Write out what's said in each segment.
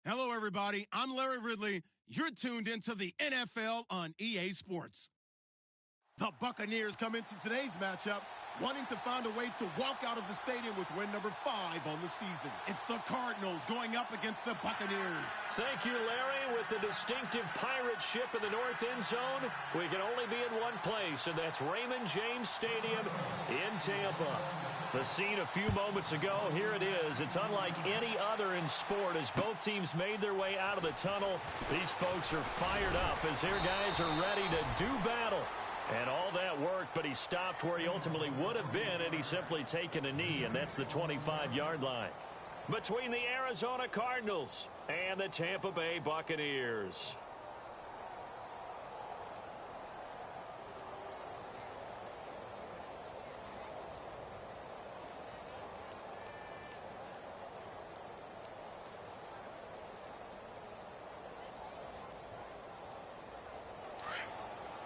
Hello, everybody. I'm Larry Ridley. You're tuned into the NFL on EA Sports. The Buccaneers come into today's matchup wanting to find a way to walk out of the stadium with win number 5 on the season. It's the Cardinals going up against the Buccaneers. Thank you, Larry. With the distinctive pirate ship in the north end zone, we can only be in one place, and that's Raymond James Stadium in Tampa. The scene a few moments ago, here it is. It's unlike any other in sport as both teams made their way out of the tunnel. These folks are fired up as their guys are ready to do battle. And all that worked, but he stopped where he ultimately would have been, and he's simply taken a knee, and that's the 25-yard line. Between the Arizona Cardinals and the Tampa Bay Buccaneers.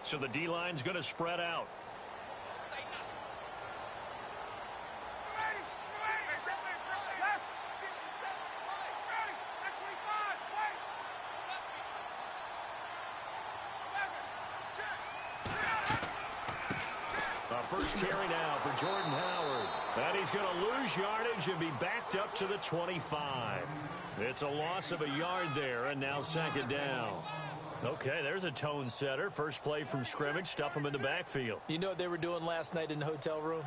So the D-line's going to spread out. First carry now for Jordan Howard. And he's going to lose yardage and be backed up to the 25. It's a loss of a yard there, and now second down. Okay, there's a tone setter. First play from scrimmage, stuff them in the backfield. You know what they were doing last night in the hotel room?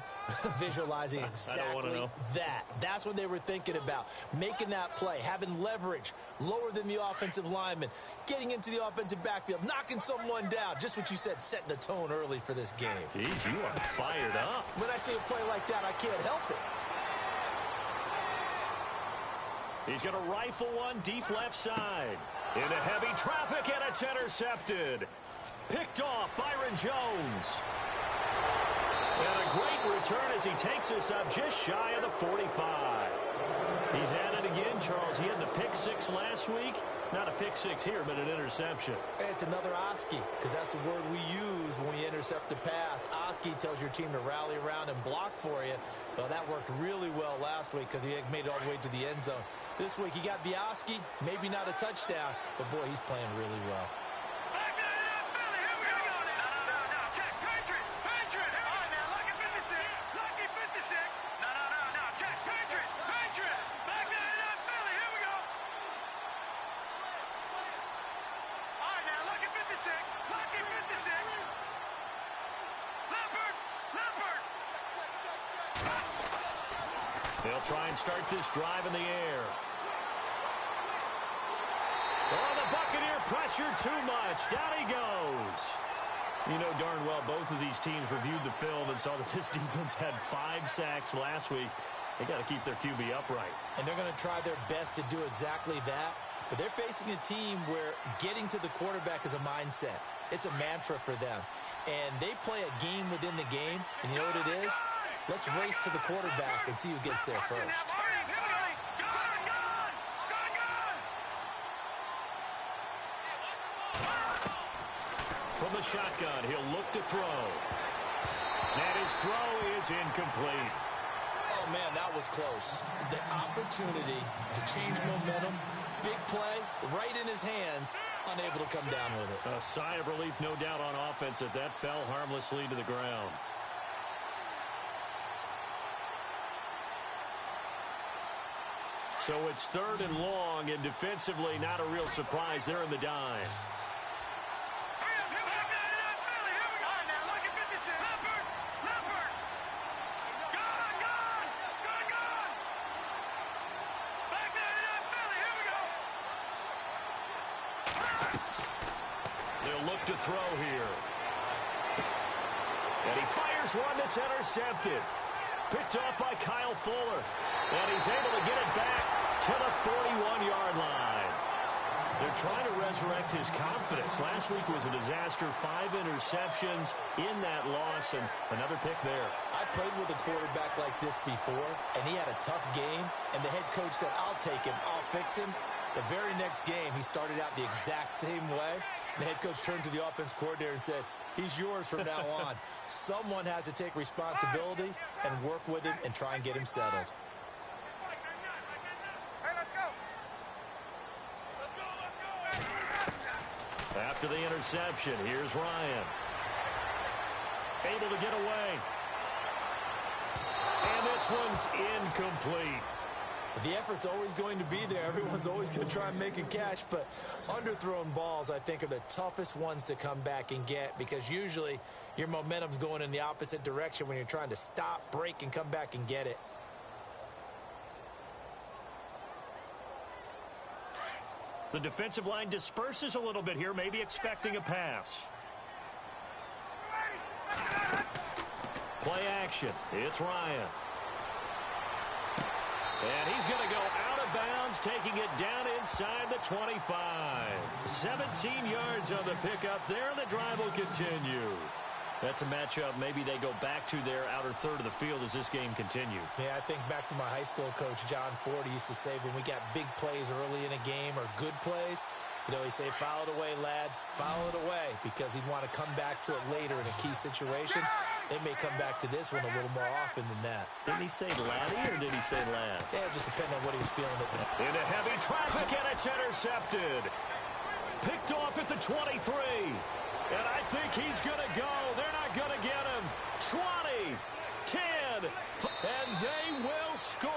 Visualizing exactly that. That's what they were thinking about. Making that play, having leverage, lower than the offensive lineman, getting into the offensive backfield, knocking someone down. Just what you said, setting the tone early for this game. Jeez, you are fired up. When I see a play like that, I can't help it. He's going to rifle one deep left side. Into heavy traffic, and it's intercepted. Picked off Byron Jones. And a great return as he takes us up just shy of the 45. He's at it again, Charles. He had the pick 6 last week. Not a pick 6 here, but an interception. It's another Oski, because that's the word we use when we intercept a pass. Oski tells your team to rally around and block for you. Well, that worked really well last week because he made it all the way to the end zone. This week he got the Oski, maybe not a touchdown, but boy, he's playing really well. They'll try and start this drive in the air. Oh, the Buccaneer pressure too much. Down he goes. You know darn well both of these teams reviewed the film and saw that this defense had 5 sacks last week. They got to keep their QB upright. And they're going to try their best to do exactly that. But they're facing a team where getting to the quarterback is a mindset. It's a mantra for them. And they play a game within the game. And you know what it is? Let's race to the quarterback and see who gets there first. From the shotgun, he'll look to throw. And his throw is incomplete. Oh, man, that was close. The opportunity to change momentum, big play, right in his hands, unable to come down with it. A sigh of relief, no doubt, on offense that fell harmlessly to the ground. So it's 3rd and long, and defensively not a real surprise. They're in the dime. They'll look to throw here. And he fires one that's intercepted. Picked off by Kyle Fuller. And he's able to get it back to the 41-yard line. They're trying to resurrect his confidence. Last week was a disaster. 5 interceptions in that loss, and another pick there. I played with a quarterback like this before, and he had a tough game, and the head coach said, I'll take him, I'll fix him. The very next game, he started out the exact same way. The head coach turned to the offense coordinator and said, he's yours from now on. Someone has to take responsibility and work with him and try and get him settled. after the interception. Here's Ryan. Able to get away. And this one's incomplete. The effort's always going to be there. Everyone's always going to try and make a catch, but underthrown balls, I think, are the toughest ones to come back and get because usually your momentum's going in the opposite direction when you're trying to stop, break, and come back and get it. The defensive line disperses a little bit here, maybe expecting a pass. Play action. It's Ryan. And he's going to go out of bounds, taking it down inside the 25. 17 yards on the pickup there, and the drive will continue. That's a matchup maybe they go back to their outer third of the field as this game continues. Yeah, I think back to my high school coach, John Ford. He used to say when we got big plays early in a game or good plays, he'd say, foul it away, lad, foul it away, because he'd want to come back to it later in a key situation. They may come back to this one a little more often than that. Didn't he say laddie or did he say lad? Yeah, it just depended on what he was feeling. Into heavy traffic, and it's intercepted. Picked off at the 23. And I think he's going to go. They're not going to get him. 20, 10, and they will score.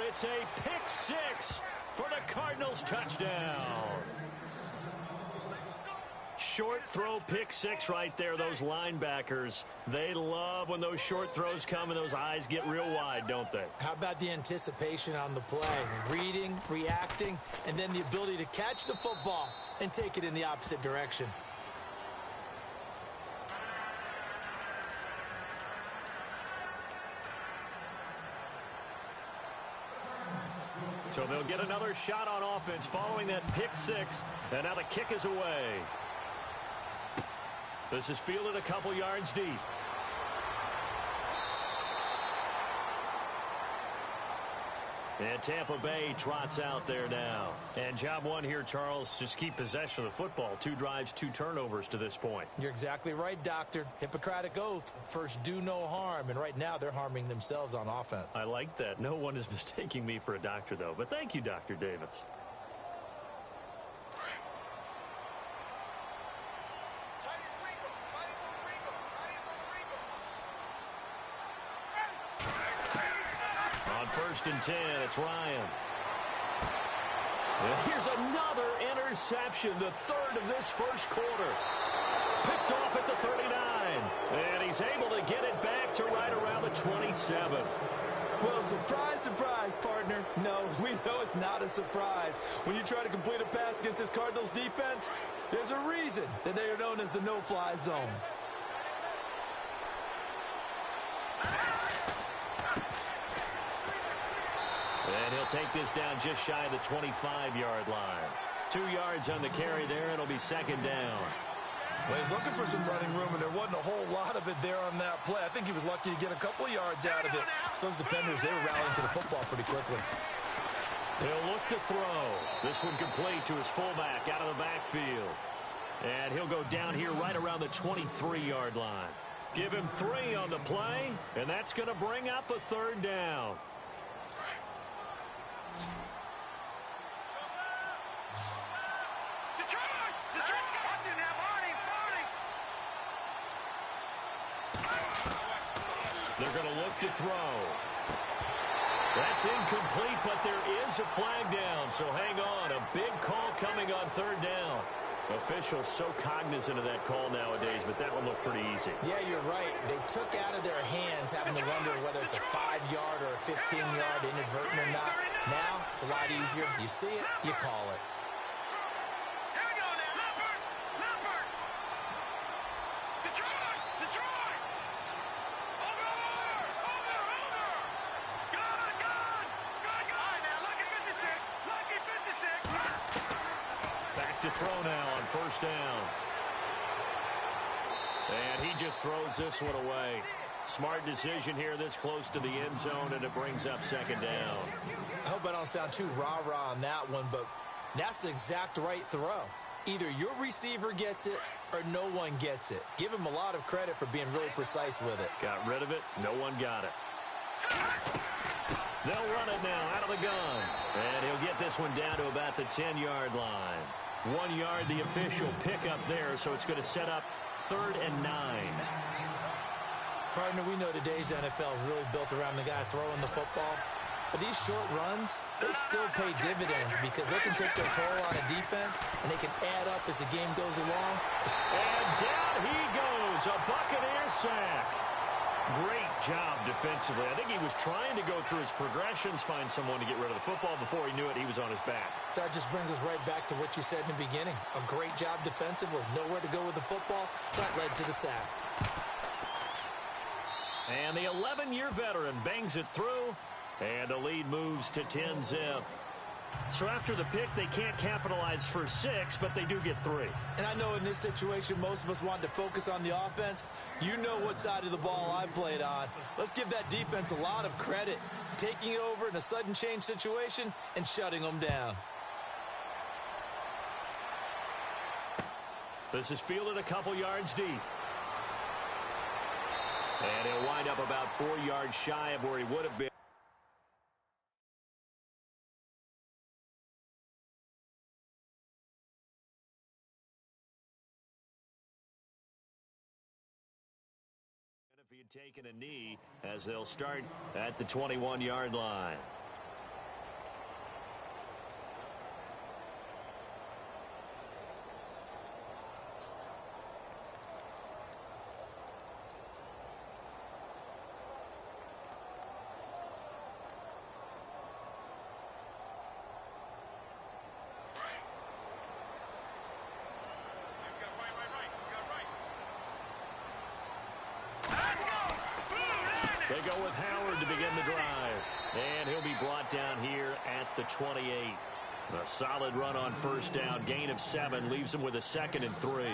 It's a pick six for the Cardinals touchdown. Short throw pick six right there. Those linebackers, they love when those short throws come and those eyes get real wide, don't they? How about the anticipation on the play? Reading, reacting, and then the ability to catch the football and take it in the opposite direction. So they'll get another shot on offense following that pick six, and now the kick is away. This is fielded a couple yards deep. And Tampa Bay trots out there now. And job one here, Charles, just keep possession of the football. 2 drives, 2 turnovers to this point. You're exactly right, Doctor. Hippocratic oath. First, do no harm. And right now, they're harming themselves on offense. I like that. No one is mistaking me for a doctor, though. But thank you, Dr. Davis. First and 10, it's Ryan. And here's another interception, the third of this first quarter. Picked off at the 39. And he's able to get it back to right around the 27. Well, surprise, surprise, partner. No, we know it's not a surprise. When you try to complete a pass against this Cardinals defense, there's a reason that they are known as the no-fly zone. And he'll take this down just shy of the 25-yard line. 2 yards on the carry there. It'll be second down. Well, he's looking for some running room, and there wasn't a whole lot of it there on that play. I think he was lucky to get a couple of yards out of it. So those defenders, they were rallying to the football pretty quickly. He'll look to throw. This one complete to his fullback out of the backfield. And he'll go down here right around the 23-yard line. Give him 3 on the play, and that's going to bring up a third down. They're going to look to throw. That's incomplete, but there is a flag down, so hang on. A big call coming on third down. Officials so cognizant of that call nowadays, but that one looked pretty easy. Yeah, you're right. They took out of their hands having to wonder whether it's a 5-yard or a 15-yard inadvertent or not. Now, it's a lot easier. You see it, you call it. To throw now on first down. And he just throws this one away. Smart decision here this close to the end zone, and it brings up second down. I hope I don't sound too rah-rah on that one, but that's the exact right throw. Either your receiver gets it or no one gets it. Give him a lot of credit for being really precise with it. Got rid of it. No one got it. They'll run it now out of the gun. And he'll get this one down to about the 10-yard line. 1 yard, the official pickup there, so it's going to set up 3rd and 9. Partner, we know today's NFL is really built around the guy throwing the football. But these short runs, they still pay dividends because they can take their toll on a defense, and they can add up as the game goes along. And down he goes, a Buccaneer sack. Great job defensively. I think he was trying to go through his progressions, find someone to get rid of the football. Before he knew it, he was on his back. So that just brings us right back to what you said in the beginning. A great job defensively. Nowhere to go with the football. That led to the sack. And the 11-year veteran bangs it through. And the lead moves to 10-zip. So after the pick, they can't capitalize for 6, but they do get 3. And I know in this situation, most of us want to focus on the offense. You know what side of the ball I played on. Let's give that defense a lot of credit. Taking it over in a sudden change situation and shutting them down. This is fielded a couple yards deep. And he'll wind up about 4 yards shy of where he would have been. If he had taken a knee, as they'll start at the 21-yard line. They go with Howard to begin the drive. And he'll be brought down here at the 28. A solid run on first down. Gain of 7 leaves them with a 2nd and 3.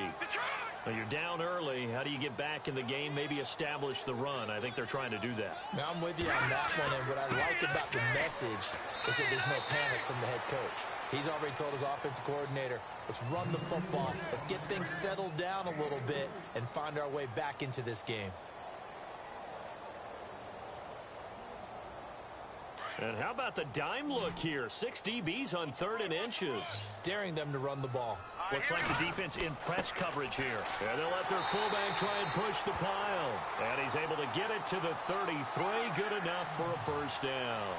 Now you're down early. How do you get back in the game? Maybe establish the run. I think they're trying to do that. Now I'm with you on that one. And what I like about the message is that there's no panic from the head coach. He's already told his offensive coordinator, let's run the football. Let's get things settled down a little bit and find our way back into this game. And how about the dime look here? 6 DBs on 3rd and inches. Daring them to run the ball. Looks like the defense in press coverage here. And they'll let their fullback try and push the pile. And he's able to get it to the 33. Good enough for a first down.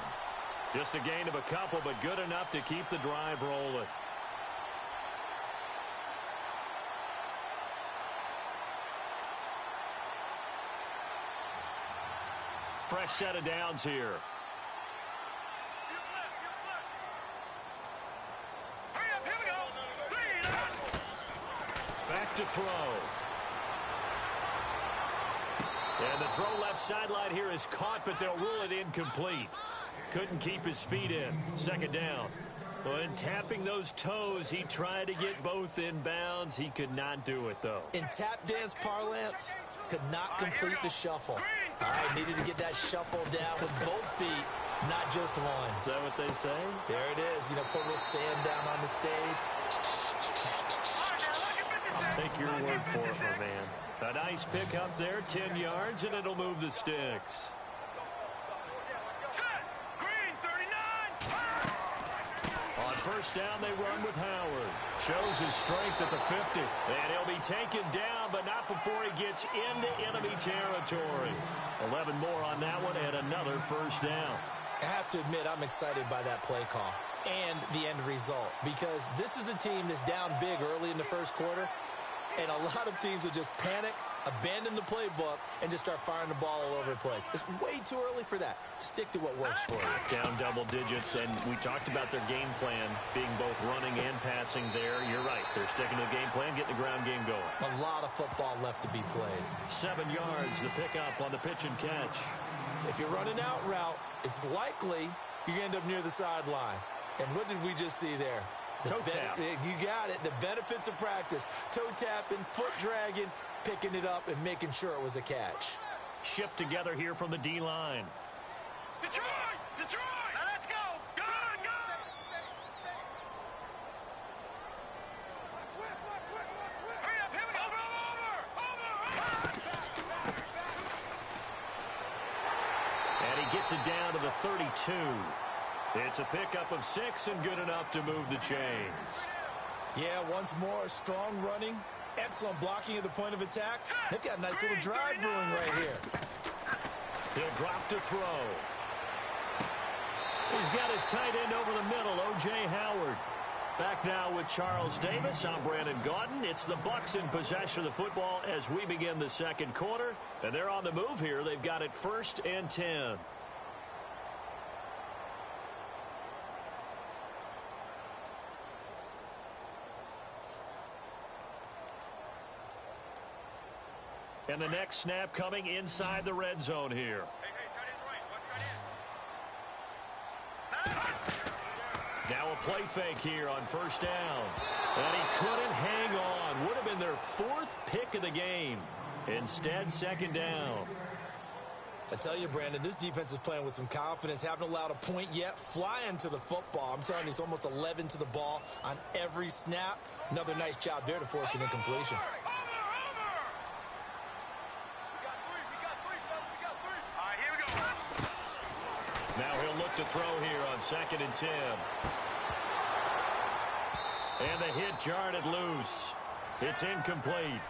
Just a gain of a couple, but good enough to keep the drive rolling. Fresh set of downs here. Back to throw. And the throw left sideline here is caught, but they'll rule it incomplete. Couldn't keep his feet in. 2nd down. When tapping those toes, he tried to get both in bounds. He could not do it, though. In tap dance parlance, could not complete the shuffle. All right, needed to get that shuffle down with both feet, not just one. Is that what they say? There it is. You know, put a little sand down on the stage. I'll take your word for it, my man. A nice pick up there, 10 yards, and it'll move the sticks. On first down, they run with Howard. Shows his strength at the 50. And he'll be taken down, but not before he gets into enemy territory. 11 more on that one, and another first down. I have to admit, I'm excited by that play call and the end result, because this is a team that's down big early in the first quarter, and a lot of teams will just panic, abandon the playbook, and just start firing the ball all over the place. It's way too early for that. Stick to what works for you. Down double digits, and we talked about their game plan being both running and passing there. You're right. They're sticking to the game plan, getting the ground game going. A lot of football left to be played. 7 yards, the pickup on the pitch and catch. If you're running out route, it's likely you end up near the sideline. And what did we just see there? Toe tap. You got it. The benefits of practice. Toe tapping, foot dragging, picking it up, and making sure it was a catch. Shift together here from the D-line. Detroit! Detroit! Now let's go! Go! Go! Hurry up! Here we go! Over! And he gets it down to the 32. It's a pickup of 6 and good enough to move the chains. Yeah, once more, strong running, excellent blocking at the point of attack. They've got a nice little drive brewing right here. He'll drop to throw. He's got his tight end over the middle, O.J. Howard. Back now with Charles Davis. I'm Brandon Gaudin. It's the Bucs in possession of the football as we begin the second quarter. And they're on the move here. They've got it 1st and 10. And the next snap coming inside the red zone here. Now a play fake here on 1st down. And he couldn't hang on. Would have been their 4th pick of the game. Instead, 2nd down. I tell you, Brandon, this defense is playing with some confidence. Haven't allowed a point yet. Flying to the football. I'm telling you, it's almost 11 to the ball on every snap. Another nice job there to force an incompletion. Now he'll look to throw here on 2nd and 10. And the hit jarred it loose. It's incomplete.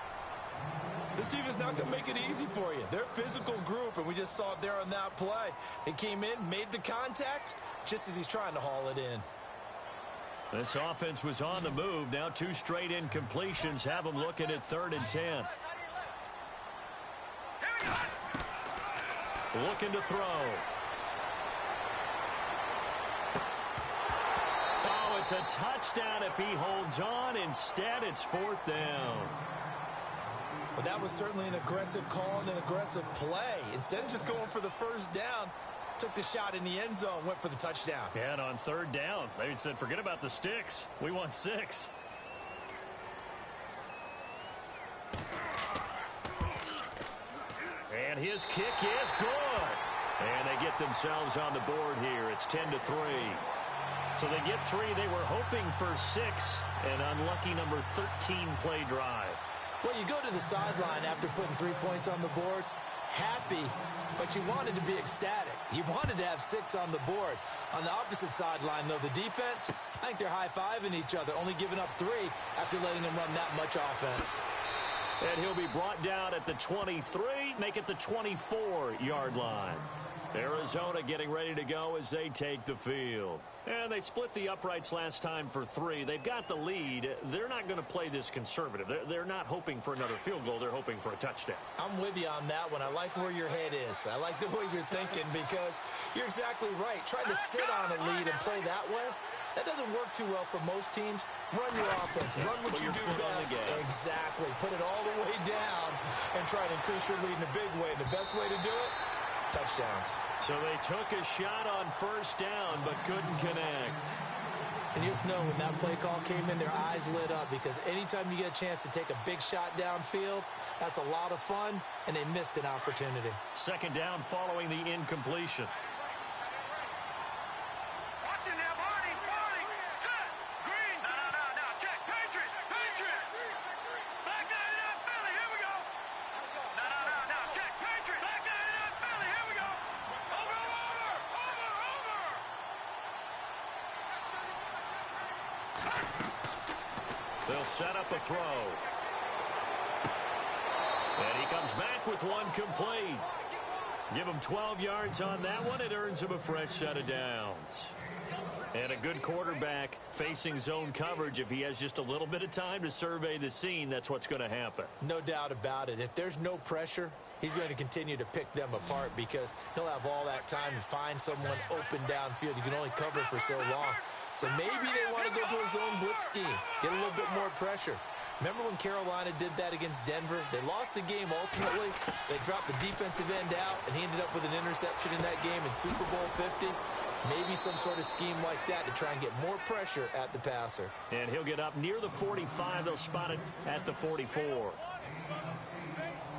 This defense not going to make it easy for you. They're a physical group, and we just saw it there on that play. They came in, made the contact, just as he's trying to haul it in. This offense was on the move. Now 2 straight incompletions have them looking at 3rd and 10. Looking to throw. Oh, it's a touchdown if he holds on. Instead, it's 4th down. Well, that was certainly an aggressive call and an aggressive play. Instead of just going for the 1st down, took the shot in the end zone, went for the touchdown. Yeah, and on 3rd down, they said, forget about the sticks. We want 6. And his kick is good. And they get themselves on the board here. It's 10-3. So they get 3. They were hoping for 6. An unlucky number 13 play drive. Well, you go to the sideline after putting 3 points on the board, happy, but you wanted to be ecstatic. You wanted to have 6 on the board. On the opposite sideline, though, the defense, I think they're high-fiving each other, only giving up 3 after letting them run that much offense. And he'll be brought down at the 23, make it the 24-yard line. Arizona getting ready to go as they take the field. And they split the uprights last time for 3. They've got the lead. They're not going to play this conservative. They're not hoping for another field goal. They're hoping for a touchdown. I'm with you on that one. I like where your head is. I like the way you're thinking because you're exactly right. Trying to sit on a lead and play that way, that doesn't work too well for most teams. Run your offense. Run what you do best. Exactly. Put it all the way down and try to increase your lead in a big way. And the best way to do it, touchdowns. So they took a shot on 1st down but couldn't connect. And you just know when that play call came in, their eyes lit up because anytime you get a chance to take a big shot downfield, that's a lot of fun, and they missed an opportunity. 2nd down following the incompletion. They'll set up a throw. And he comes back with one complete. Give him 12 yards on that one. It earns him a fresh set of downs. And a good quarterback facing zone coverage. If he has just a little bit of time to survey the scene, that's what's going to happen. No doubt about it. If there's no pressure, he's going to continue to pick them apart because he'll have all that time to find someone open downfield. You can only cover for so long. So maybe they want to go to a zone blitz scheme, get a little bit more pressure. Remember when Carolina did that against Denver? They lost the game ultimately. They dropped the defensive end out, and he ended up with an interception in that game in Super Bowl 50. Maybe some sort of scheme like that to try and get more pressure at the passer. And he'll get up near the 45. They'll spot it at the 44.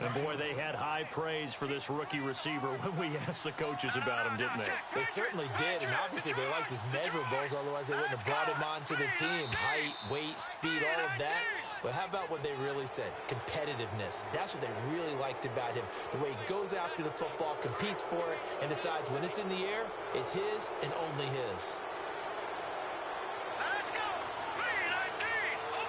And, boy, they had high praise for this rookie receiver when we asked the coaches about him, didn't they? They certainly did, and obviously they liked his measurables, otherwise they wouldn't have brought him onto the team. Height, weight, speed, all of that. But how about what they really said? Competitiveness. That's what they really liked about him. The way he goes after the football, competes for it, and decides when it's in the air, it's his and only his. Let's go! 3-19!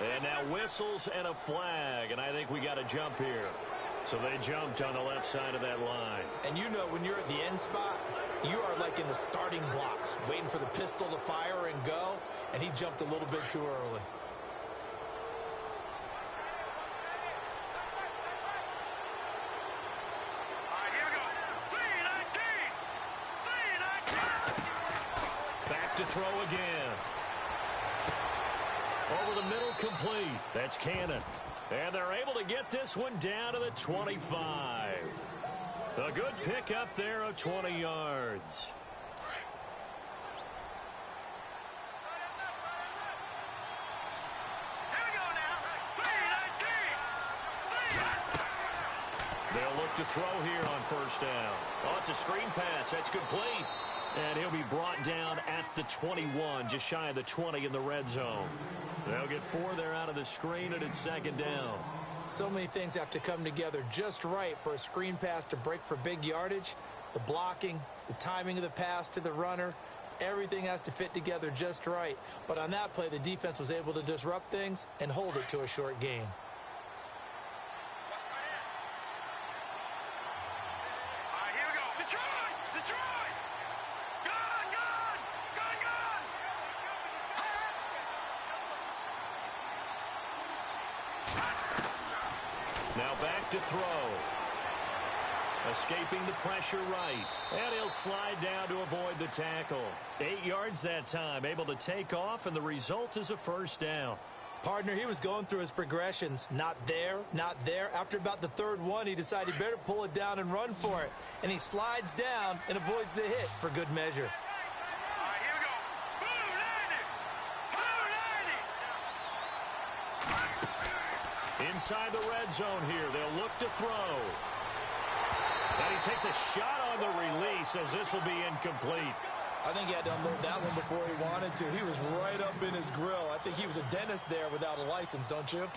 And now whistles and a flag, and I think we got a jump here. So they jumped on the left side of that line. And you know when you're at the end spot, you are like in the starting blocks, waiting for the pistol to fire and go, and he jumped a little bit too early. Back to throw again. Over the middle, complete. That's Cannon. And they're able to get this one down to the 25. A good pickup there of 20 yards. They'll look to throw here on first down. Oh, it's a screen pass. That's complete. And he'll be brought down at the 21, just shy of the 20 in the red zone. They'll get 4 there out of the screen, and it's second down. So many things have to come together just right for a screen pass to break for big yardage. The blocking, the timing of the pass to the runner, everything has to fit together just right. But on that play, the defense was able to disrupt things and hold it to a short game. Now back to throw. Escaping the pressure right. And he'll slide down to avoid the tackle. 8 yards that time. Able to take off, and the result is a first down. Partner, he was going through his progressions. Not there, not there. After about the third one, he decided he better pull it down and run for it. And he slides down and avoids the hit for good measure. Inside the red zone here. They'll look to throw. And he takes a shot on the release as this will be incomplete. I think he had to unload that one before he wanted to. He was right up in his grill. I think he was a dentist there without a license, don't you?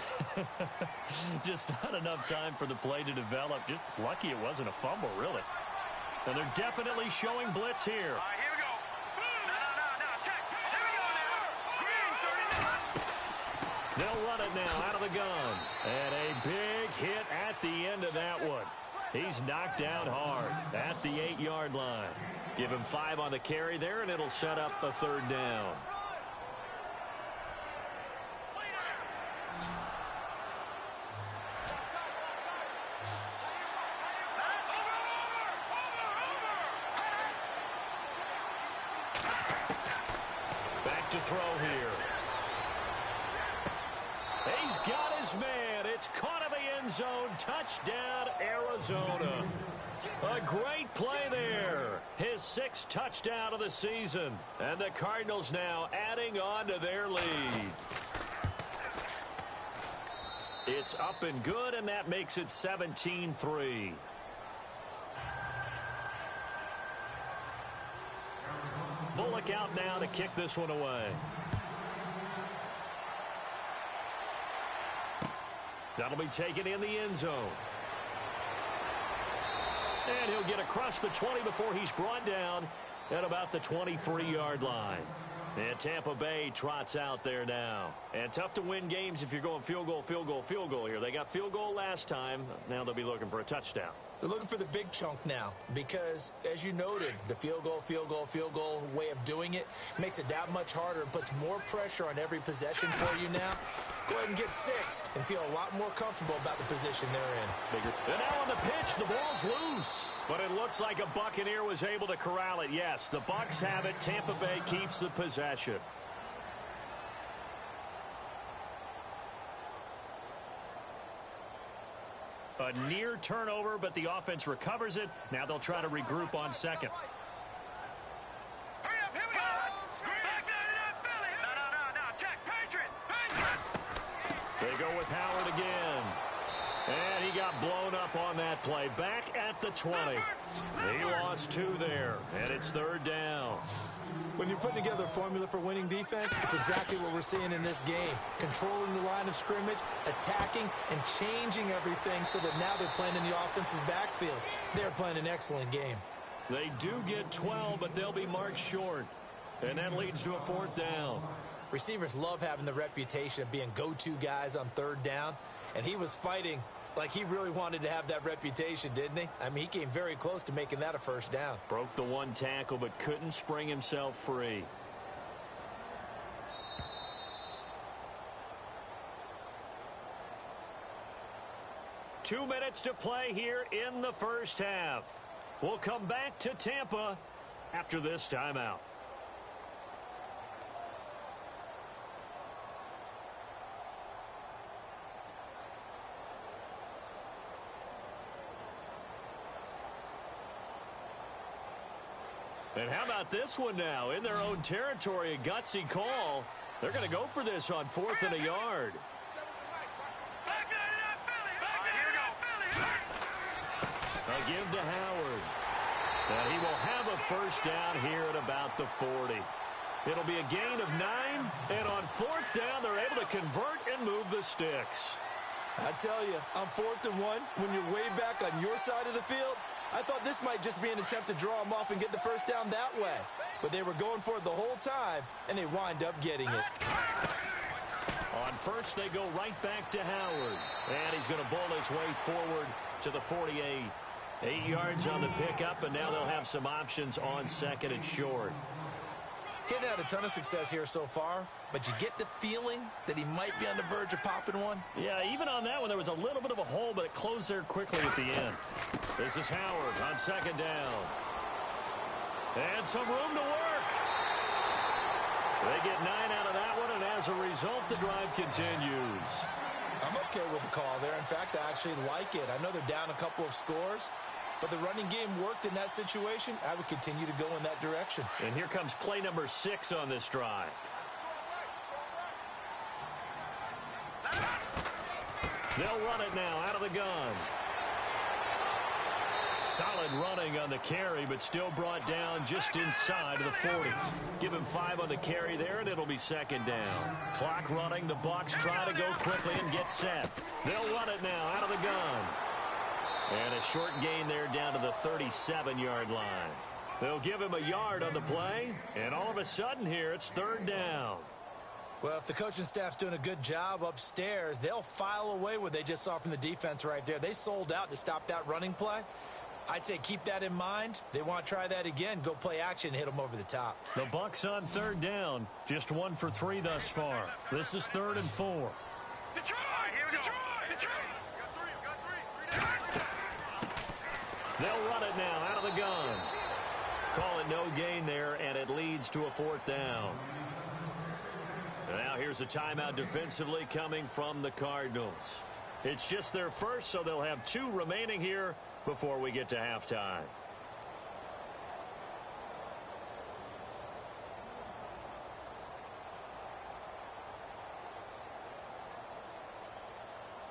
Just not enough time for the play to develop. Just lucky it wasn't a fumble, really. And they're definitely showing blitz here. Here we go. No, check. Here we go now. Green, 39. They'll run it now out of the gun. And a big hit at the end of that one. He's knocked down hard at the 8-yard line. Give him 5 on the carry there, and it'll set up a third down. Back to throw here. He's got his man. It's caught in the end zone. Touchdown, Arizona. A great play there. His 6th touchdown of the season. And the Cardinals now adding on to their lead. It's up and good, and that makes it 17-3. Bullock out now to kick this one away. That'll be taken in the end zone. And he'll get across the 20 before he's brought down at about the 23-yard line. And Tampa Bay trots out there now. And tough to win games if you're going field goal here. They got field goal last time. Now they'll be looking for a touchdown. They're looking for the big chunk now because, as you noted, the field goal way of doing it makes it that much harder and puts more pressure on every possession for you now. Go ahead and get 6 and feel a lot more comfortable about the position they're in. And now on the pitch, the ball's loose. But it looks like a Buccaneer was able to corral it. Yes, the Bucs have it. Tampa Bay keeps the possession. A near turnover, but the offense recovers it. Now they'll try to regroup on second. Hurry up, here we go. Back there to that Philly. No, check. Patriot. They go with Howard again. And he got blown up on that play. Back at the 20. He lost 2 there, and it's third down. When you're putting together a formula for winning defense, it's exactly what we're seeing in this game. Controlling the line of scrimmage, attacking, and changing everything so that now they're playing in the offense's backfield. They're playing an excellent game. They do get 12, but they'll be marked short. And that leads to a fourth down. Receivers love having the reputation of being go-to guys on third down, and he was fighting like he really wanted to have that reputation, didn't he? I mean, he came very close to making that a first down. Broke the one tackle but couldn't spring himself free. Two minutes to play here in the first half. We'll come back to Tampa after this timeout. And how about this one now? In their own territory, a gutsy call. They're going to go for this on 4th and a yard. A give to Howard. And he will have a first down here at about the 40. It'll be a gain of 9, and on 4th down, they're able to convert and move the sticks. I tell you, on 4th and 1, when you're way back on your side of the field, I thought this might just be an attempt to draw them off and get the first down that way. But they were going for it the whole time, and they wind up getting it. On first, they go right back to Howard. And he's going to bowl his way forward to the 48. 8 yards on the pickup, and now they'll have some options on 2nd and short. Hadn't had a ton of success here so far, but you get the feeling that he might be on the verge of popping one. Yeah, even on that one, there was a little bit of a hole, but it closed there quickly at the end. This is Howard on 2nd down. And some room to work. They get 9 out of that one, and as a result, the drive continues. I'm okay with the call there. In fact, I actually like it. I know they're down a couple of scores, but the running game worked in that situation. I would continue to go in that direction. And here comes play number 6 on this drive. They'll run it now out of the gun. Solid running on the carry, but still brought down just inside of the 40. Give him 5 on the carry there, and it'll be 2nd down. Clock running. The Bucs try to go quickly and get set. They'll run it now out of the gun. And a short gain there down to the 37-yard line. They'll give him a yard on the play, and all of a sudden here it's 3rd down. Well, if the coaching staff's doing a good job upstairs, they'll file away what they just saw from the defense right there. They sold out to stop that running play. I'd say keep that in mind. They want to try that again. Go play action, hit them over the top. The Bucs on 3rd down. Just 1 for 3 thus far. This is 3rd and 4. Detroit! Here we go. Detroit! They'll run it now out of the gun. Call it no gain there, and it leads to a 4th down. Now here's a timeout defensively coming from the Cardinals. It's just their first, so they'll have 2 remaining here before we get to halftime.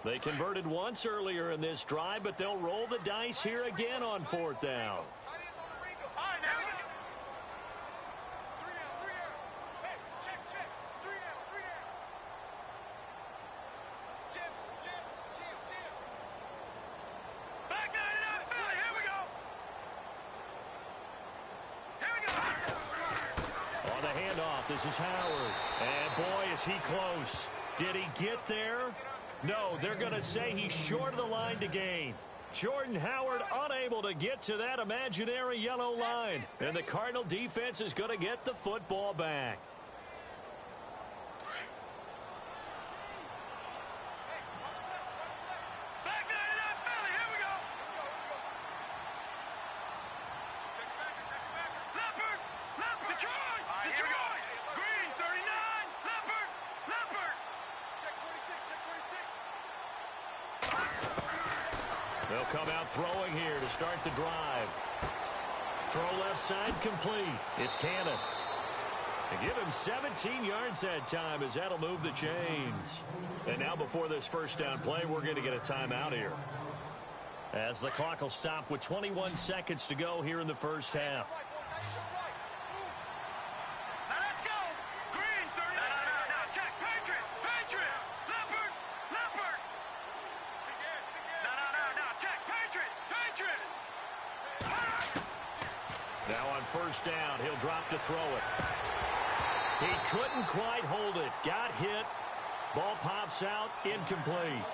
They converted once earlier in this drive, but they'll roll the dice here again on 4th down. This is Howard. And boy, is he close. Did he get there? No, they're going to say he's short of the line to gain. Jordan Howard unable to get to that imaginary yellow line. And the Cardinal defense is going to get the football back. They'll come out throwing here to start the drive. Throw left side complete. It's Cannon. And give him 17 yards that time as that'll move the chains. And now before this first down play, we're going to get a timeout here. As the clock will stop with 21 seconds to go here in the first half. Now on first down, he'll drop to throw it. He couldn't quite hold it. Got hit. Ball pops out. Incomplete.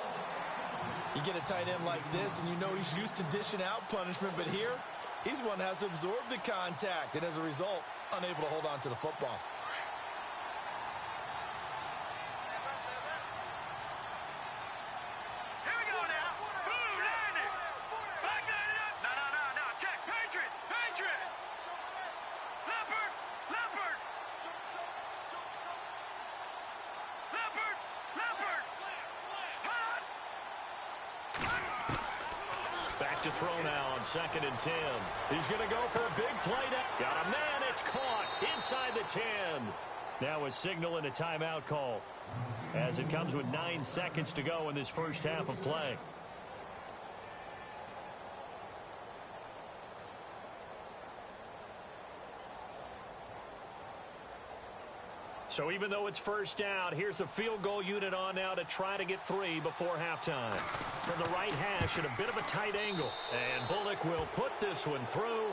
You get a tight end like this, and you know he's used to dishing out punishment, but here, he's the one that has to absorb the contact, and as a result, unable to hold on to the football. Here we go now. Boom, landed. Back that up. No. Check. Patriot. Leopard. Hot. Back to throw now on 2nd and 10. He's going to go for a big play. Got a man. It's caught inside the 10. Now a signal and a timeout call as it comes with 9 seconds to go in this first half of play. So even though it's first down, here's the field goal unit on now to try to get 3 before halftime. From the right hash at a bit of a tight angle. And Bullock will put this one through.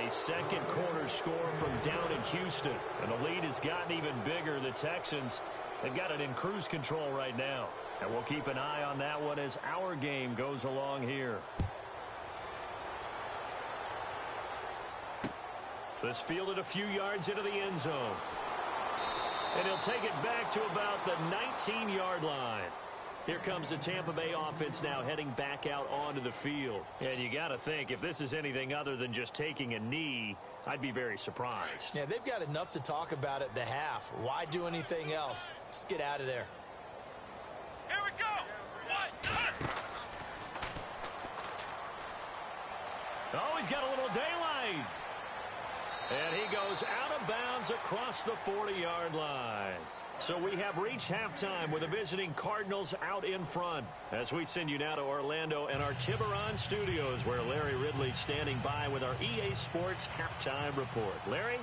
A second quarter score from down in Houston. And the lead has gotten even bigger. The Texans, they've got it in cruise control right now. And we'll keep an eye on that one as our game goes along here. This fielded a few yards into the end zone. And he'll take it back to about the 19-yard line. Here comes the Tampa Bay offense now heading back out onto the field. And you got to think, if this is anything other than just taking a knee, I'd be very surprised. Yeah, they've got enough to talk about at the half. Why do anything else? Just get out of there. Here we go. Oh, he's got a little daylight. And he goes out of bounds across the 40-yard line. So we have reached halftime with the visiting Cardinals out in front. As we send you now to Orlando and our Tiburon studios, where Larry Ridley's standing by with our EA Sports halftime report. Larry?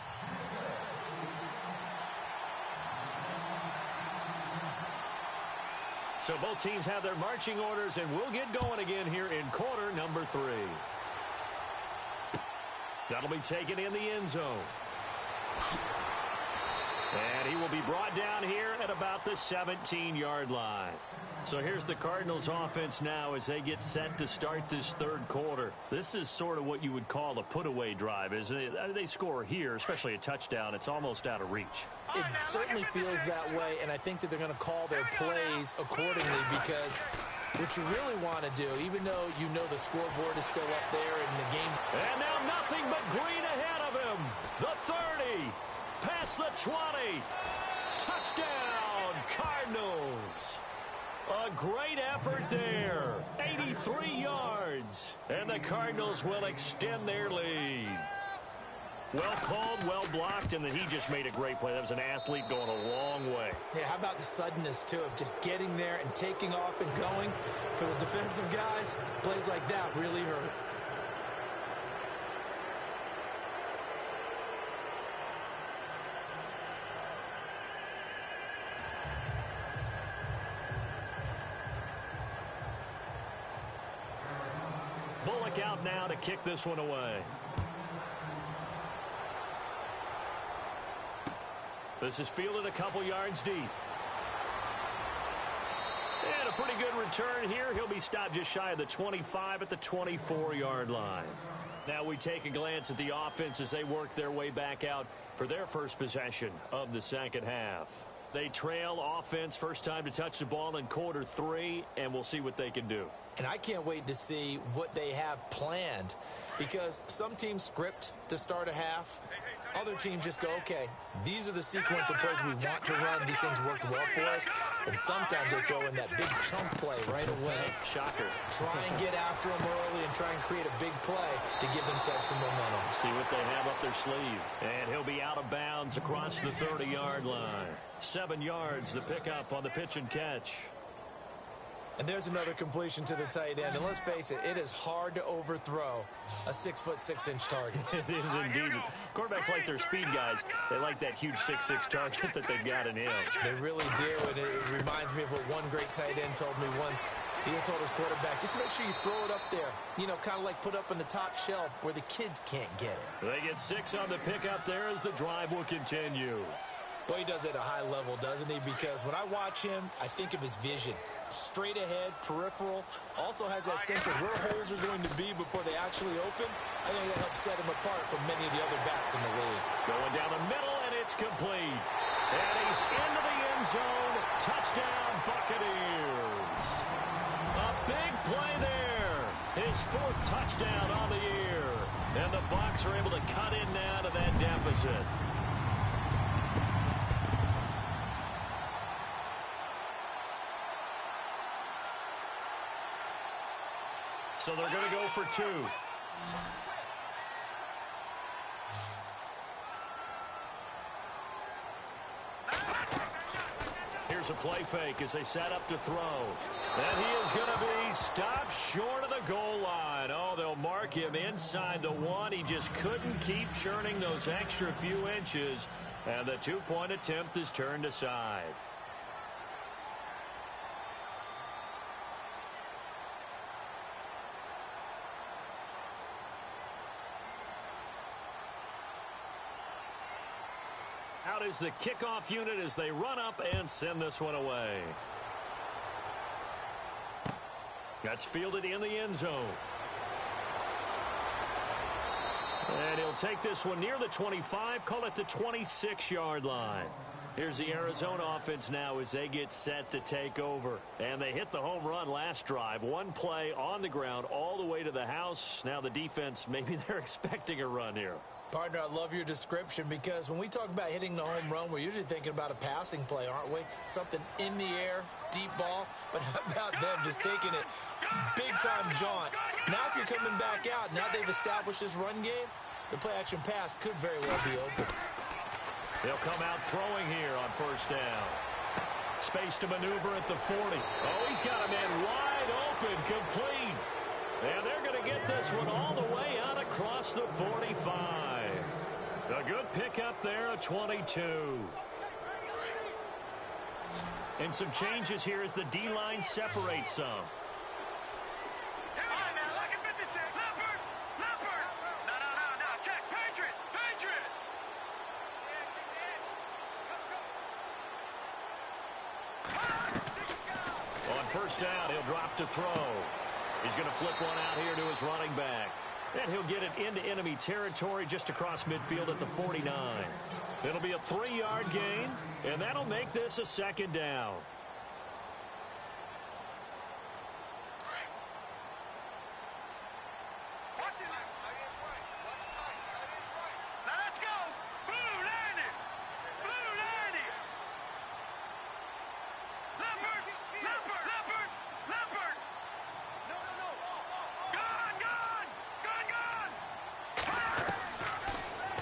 So both teams have their marching orders, and we'll get going again here in quarter number 3. That'll be taken in the end zone. And he will be brought down here at about the 17-yard line. So here's the Cardinals offense now as they get set to start this third quarter. This is sort of what you would call a put-away drive, isn't it? They score here, especially a touchdown. It's almost out of reach. It certainly feels that way, and I think that they're going to call their plays accordingly because what you really want to do, even though you know the scoreboard is still up there and the game's... And now nothing but green ahead of him. The 30. Past the 20. Touchdown, Cardinals. A great effort there. 83 yards. And the Cardinals will extend their lead. Well called, well blocked, and then he just made a great play. That was an athlete going a long way. Yeah, how about the suddenness, too, of just getting there and taking off and going for the defensive guys? Plays like that really hurt. Bullock out now to kick this one away. This is fielded a couple yards deep. And a pretty good return here. He'll be stopped just shy of the 25 at the 24-yard line. Now we take a glance at the offense as they work their way back out for their first possession of the second half. They trail offense, first time to touch the ball in quarter 3, and we'll see what they can do. And I can't wait to see what they have planned because some teams script to start a half. Other teams just go, okay, these are the sequence of plays we want to run. These things worked well for us. And sometimes they throw in that big chunk play right away. Shocker. Try and get after them early and try and create a big play to give themselves some momentum. See what they have up their sleeve. And he'll be out of bounds across the 30-yard line. 7 yards, the pickup on the pitch and catch. And there's another completion to the tight end. And let's face it, it is hard to overthrow a 6'6" target. It is indeed. Quarterbacks like their speed guys. They like that huge 6'6" target that they've got in him. They really do. And it reminds me of what one great tight end told me once. He had told his quarterback, just make sure you throw it up there. You know, kind of like put up on the top shelf where the kids can't get it. They get 6 on the pickup there as the drive will continue. Well, he does it at a high level, doesn't he? Because when I watch him, I think of his vision. Straight ahead, peripheral, also has that sense of where holes are going to be before they actually open. I think that helps set him apart from many of the other backs in the league. Going down the middle, and it's complete. And he's into the end zone. Touchdown, Buccaneers. A big play there. His 4th touchdown on the year. And the Bucs are able to cut in now to that deficit. So they're going to go for 2. Here's a play fake as they set up to throw. And he is going to be stopped short of the goal line. Oh, they'll mark him inside the 1. He just couldn't keep churning those extra few inches. And the 2-point attempt is turned aside. Out is the kickoff unit as they run up and send this one away. That's fielded in the end zone. And he'll take this one near the 25, call it the 26-yard line. Here's the Arizona offense now as they get set to take over. And they hit the home run last drive. 1 play on the ground all the way to the house. Now the defense, maybe they're expecting a run here. Partner, I love your description because when we talk about hitting the home run, we're usually thinking about a passing play, aren't we? Something in the air, deep ball. But how about them just taking it big-time jaunt? Now if you're coming back out, now they've established this run game, the play-action pass could very well be open. They'll come out throwing here on 1st down. Space to maneuver at the 40. Oh, he's got a man wide open, complete. And they're going to get this one all the way out across the 45. A good pickup there, a 22. And some changes here as the D-line separates some. On 1st down, he'll drop to throw. He's going to flip one out here to his running back. And he'll get it into enemy territory just across midfield at the 49. It'll be a 3-yard gain, and that'll make this a 2nd down.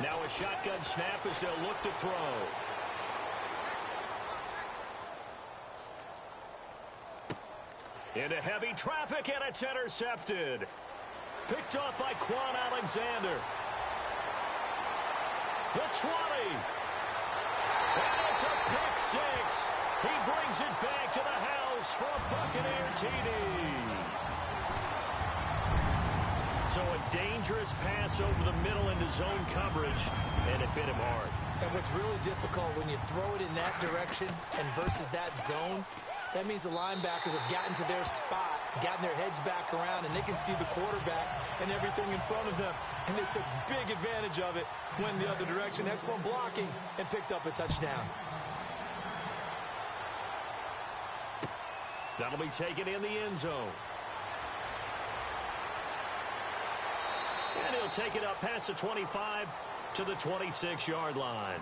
Now a shotgun snap as they'll look to throw. Into heavy traffic, and it's intercepted. Picked off by Quan Alexander. The 20. And it's a pick 6. He brings it back to the house for a Buccaneer TD. So a dangerous pass over the middle into zone coverage, and it bit him hard. And what's really difficult when you throw it in that direction and versus that zone, that means the linebackers have gotten to their spot, gotten their heads back around, and they can see the quarterback and everything in front of them. And they took big advantage of it, went the other direction. Excellent blocking, and picked up a touchdown. That'll be taken in the end zone. And he'll take it up past the 25 to the 26-yard line.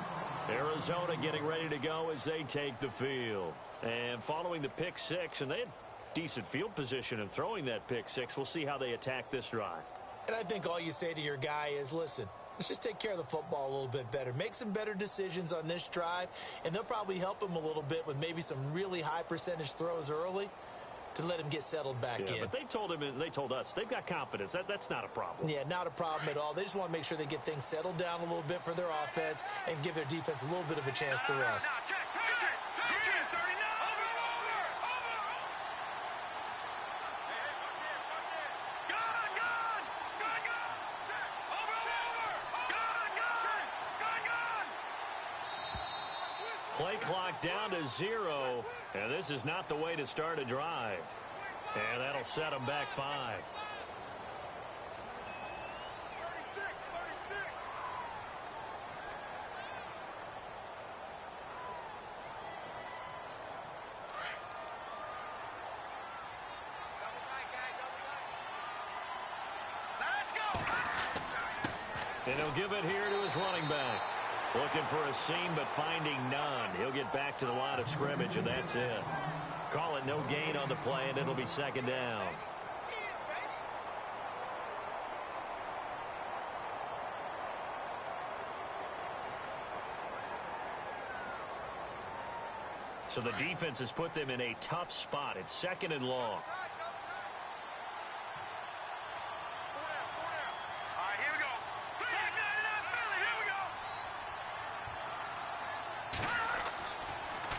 Arizona getting ready to go as they take the field. And following the pick 6, and they had decent field position in throwing that pick 6. We'll see how they attack this drive. And I think all you say to your guy is, listen, let's just take care of the football a little bit better. Make some better decisions on this drive, and they'll probably help him a little bit with maybe some really high percentage throws early to let him get settled back in. But they told him and they told us they've got confidence. That's not a problem. Yeah, not a problem at all. They just want to make sure they get things settled down a little bit for their offense and give their defense a little bit of a chance to rest. Play clock down to 0, and this is not the way to start a drive. And that'll set them back 5. And he'll give it here to his running back. Looking for a seam, but finding none. He'll get back to the line of scrimmage, and that's it. Call it no gain on the play, and it'll be second down. So the defense has put them in a tough spot. It's second and long.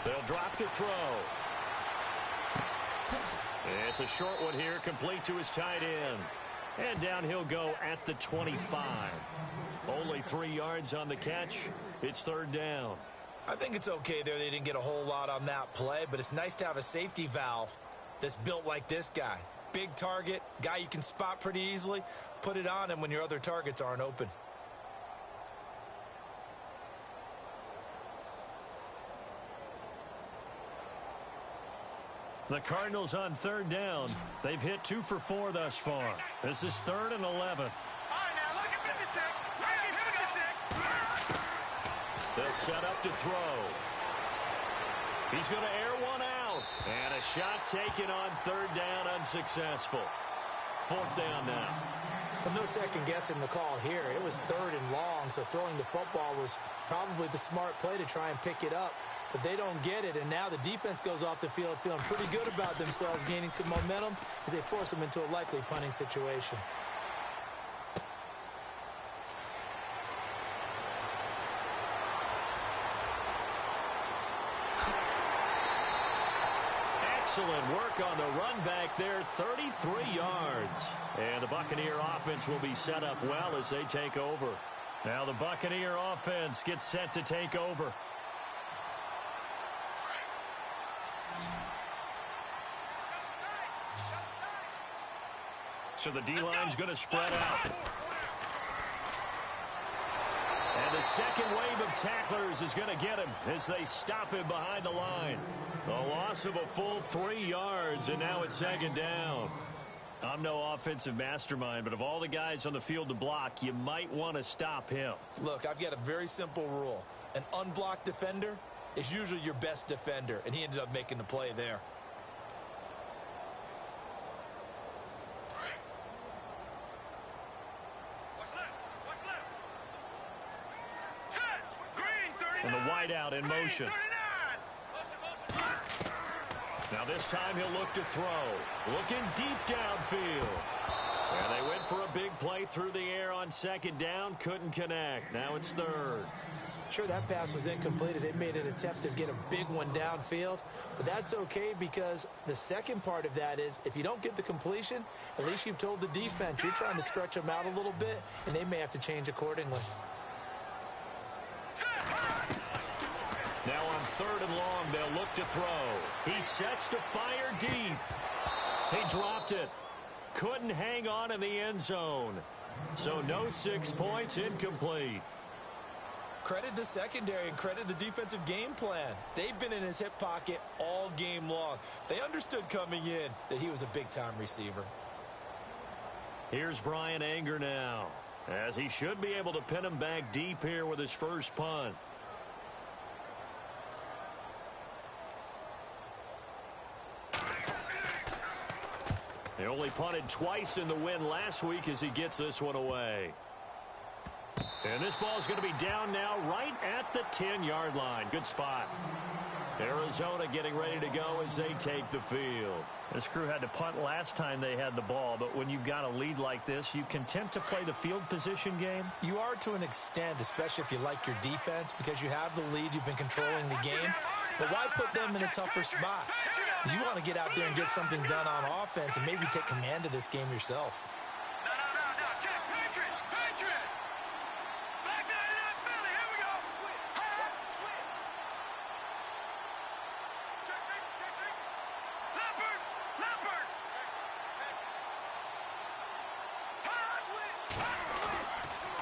They'll drop to throw. It's a short one here, complete to his tight end. And down he'll go at the 25. Only 3 yards on the catch. It's third down. I think it's okay there. They didn't get a whole lot on that play, but it's nice to have a safety valve that's built like this guy. Big target, guy you can spot pretty easily. Put it on him when your other targets aren't open. The Cardinals on third down. They've hit 2 for 4 thus far. This is 3rd and 11. All right, now look at 56. Look at 56. They'll set up to throw. He's going to air one out. And a shot taken on third down, unsuccessful. 4th down now. Well, no second guessing the call here. It was 3rd and long, so throwing the football was probably the smart play to try and pick it up. But they don't get it, and now the defense goes off the field feeling pretty good about themselves, gaining some momentum as they force them into a likely punting situation. Excellent work on the run back there, 33 yards. And the Buccaneer offense will be set up well as they take over. Now the Buccaneer offense gets set to take over. So the D-line's going to spread out. And the second wave of tacklers is going to get him as they stop him behind the line. A loss of a full 3 yards, and now it's second down. I'm no offensive mastermind, but of all the guys on the field to block, you might want to stop him. Look, I've got a very simple rule. An unblocked defender is usually your best defender, and he ended up making the play there. And the wideout in motion. Now this time he'll look to throw. Looking deep downfield. And they went for a big play through the air on second down. Couldn't connect. Now it's third. Sure, that pass was incomplete as they made an attempt to get a big one downfield. But that's okay because the second part of that is if you don't get the completion, at least you've told the defense you're trying to stretch them out a little bit, and they may have to change accordingly. Now on third and long, they'll look to throw. He sets to fire deep. He dropped it. Couldn't hang on in the end zone. So no 6 points, incomplete. Credit the secondary and credit the defensive game plan. They've been in his hip pocket all game long. They understood coming in that he was a big-time receiver. Here's Brian Anger now, as he should be able to pin him back deep here with his first punt. They only punted twice in the win last week as he gets this one away. And this ball is going to be down now right at the 10-yard line. Good spot. Arizona getting ready to go as they take the field. This crew had to punt last time they had the ball, but when you've got a lead like this, you content to play the field position game? You are to an extent, especially if you like your defense, because you have the lead, you've been controlling the game. But why put them in a tougher spot? You want to get out there and get something done on offense and maybe take command of this game yourself.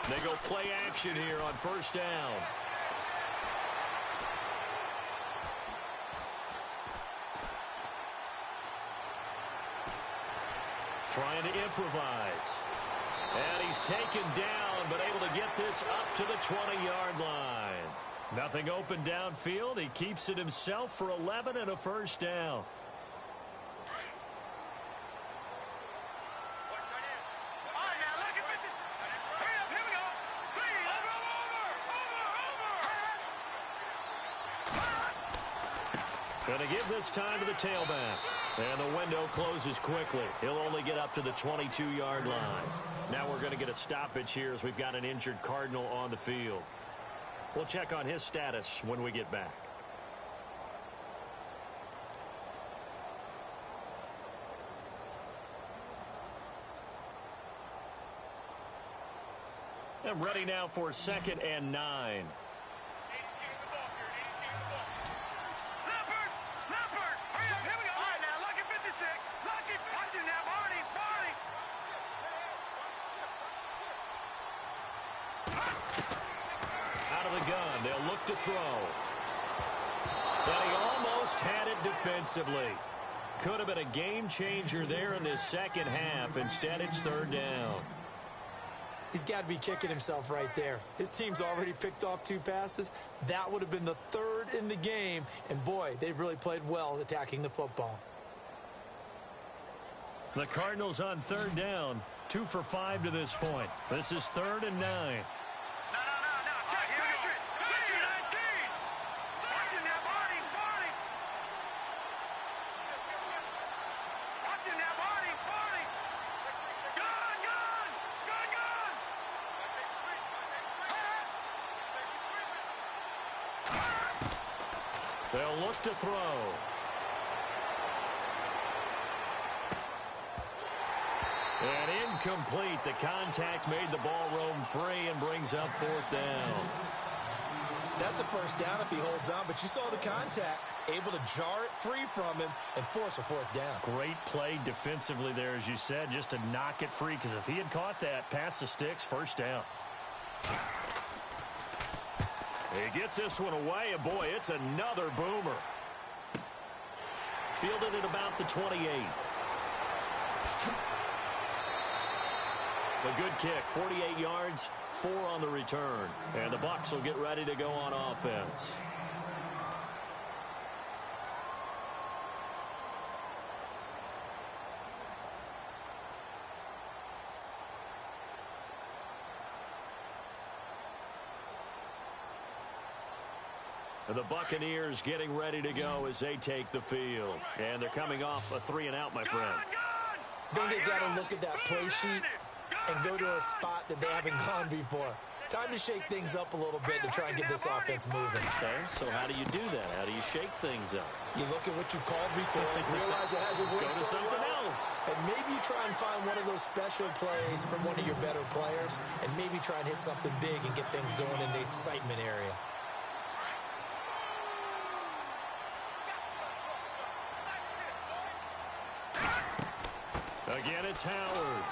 They go play action here on first down. Trying to improvise. And he's taken down, but able to get this up to the 20-yard line. Nothing open downfield. He keeps it himself for 11 and a first down. Going to give this time to the tailback. And the window closes quickly. He'll only get up to the 22-yard line. Now we're going to get a stoppage here as we've got an injured Cardinal on the field. We'll check on his status when we get back. And ready now for 2nd and 9. Gun. They'll look to throw. But he almost had it defensively. Could have been a game changer there in this second half. Instead, it's 3rd down. He's got to be kicking himself right there. His team's already picked off 2 passes. That would have been the 3rd in the game. And, boy, they've really played well attacking the football. The Cardinals on 3rd down. 2 for 5 to this point. This is 3rd and 9. They'll look to throw. And incomplete. The contact made the ball roam free and brings up 4th down. That's a first down if he holds on, but you saw the contact. Able to jar it free from him and force a 4th down. Great play defensively there, as you said, just to knock it free, because if he had caught that, past the sticks, first down. He gets this one away, and boy, it's another boomer. Fielded at about the 28. A good kick, 48 yards, 4 on the return. And the Bucs will get ready to go on offense. The Buccaneers getting ready to go as they take the field. And they're coming off a 3-and-out, my friend. Then they've got to look at that play sheet and go to a spot that they haven't gone before. Time to shake things up a little bit to try and get this offense moving. Okay, so how do you do that? How do you shake things up? You look at what you've called before, realize it hasn't worked Go to so something well, else. and maybe you try and find one of those special plays from one of your better players, and maybe try and hit something big and get things going in the excitement area. Again, it's Howard.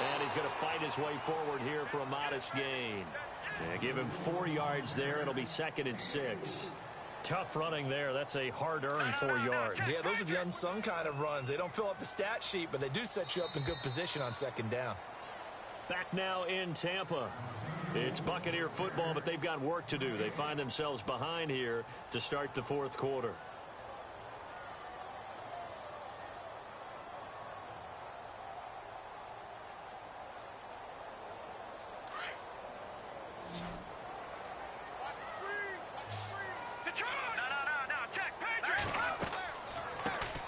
And he's going to fight his way forward here for a modest gain. Yeah, give him 4 yards there. It'll be 2nd and 6. Tough running there. That's a hard-earned 4 yards. Yeah, those are the unsung kind of runs. They don't fill up the stat sheet, but they do set you up in good position on 2nd down. Back now in Tampa. It's Buccaneer football, but they've got work to do. They find themselves behind here to start the 4th quarter.